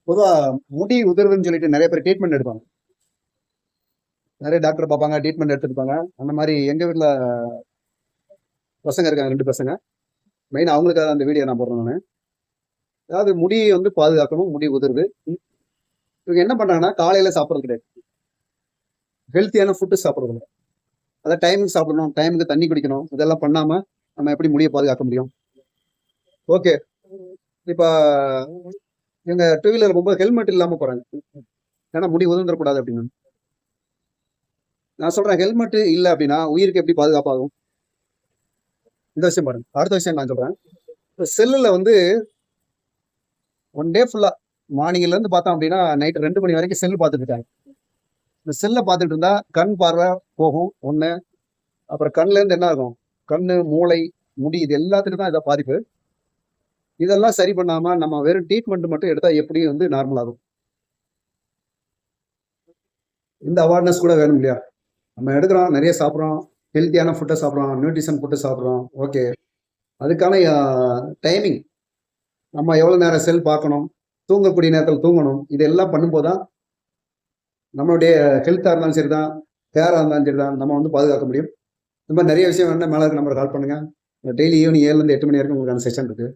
பொதுவா முடி உதிர்வுன்னு சொல்லிட்டு நிறைய பேர் ட்ரீட்மெண்ட் எடுப்பாங்க. நிறைய டாக்டர் பார்ப்பாங்க, ட்ரீட்மெண்ட் எடுத்துருப்பாங்க. அந்த மாதிரி எங்க வீட்டில் பசங்க இருக்காங்க, 2 பசங்க. மெயின் அவங்களுக்காக அந்த வீடியோ நான் போடுறேன் நான். அதாவது முடியை வந்து பாதுகாக்கணும், முடி உதிர்வு. இவங்க என்ன பண்றாங்கன்னா, காலையில சாப்பிட்றது கிடையாது, ஹெல்த்தியான ஃபுட்டு சாப்பிட்றது இல்லை. அதை டைமுக்கு சாப்பிடணும், டைமுக்கு தண்ணி குடிக்கணும். இதெல்லாம் பண்ணாம நம்ம எப்படி முடியை பாதுகாக்க முடியும்? ஓகே, இப்ப இவங்க டூ வீலர் போகும்போது ஹெல்மெட் இல்லாம போறாங்க, ஏன்னா முடி உதிர்ந்துடக்கூடாது அப்படின்னு. நான் சொல்றேன், ஹெல்மெட் இல்லை அப்படின்னா உயிருக்கு எப்படி பாதுகாப்பாகும்? இந்த விஷயம் பாருங்க. அடுத்த விஷயம் நான் சொல்றேன். செல்லுல வந்து ஒன் டே ஃபுல்லா மார்னிங்ல இருந்து பார்த்தோம் அப்படின்னா நைட் 2 மணி வரைக்கும் செல் பார்த்துட்டு இருக்காங்க. இந்த செல்லை பார்த்துட்டு இருந்தா கண் பார்வை போகும் ஒண்ணு. அப்புறம் கண்ணுல இருந்து என்ன ஆகும்? கண்ணு, மூளை, முடி, இது எல்லாத்துக்கும் தான் இதை பாதிப்பு. இதெல்லாம் சரி பண்ணாம நம்ம வெறும் ட்ரீட்மெண்ட் மட்டும் எடுத்தா எப்படி வந்து நார்மல் ஆகும்? இந்த அவேர்னஸ் கூட வேணும் இல்லையா? நம்ம எடுக்கிறோம், நிறைய சாப்பிட்றோம், ஹெல்த்தியான ஃபுட்டை சாப்பிட்றோம், நியூட்ரிஷன் ஃபுட்டு சாப்பிட்றோம், ஓகே. அதுக்கான டைமிங், நம்ம எவ்வளோ நேரம் செல் பார்க்கணும், தூங்கக்கூடிய நேரத்தில் தூங்கணும், இதெல்லாம் பண்ணும்போது தான் நம்மளுடைய ஹெல்த்தாக இருந்தாலும் சரி தான், ஹேராக இருந்தாலும் சரி தான், நம்ம வந்து பாதுகாக்க முடியும். இந்த மாதிரி நிறைய விஷயம் வேணும்னா மேலே இருக்க நம்பருக்கு கால் பண்ணுங்கள். டெய்லி ஈவினிங் 7 to 8 மணி வரைக்கும் உங்களுக்கான செஷன் இருக்குது.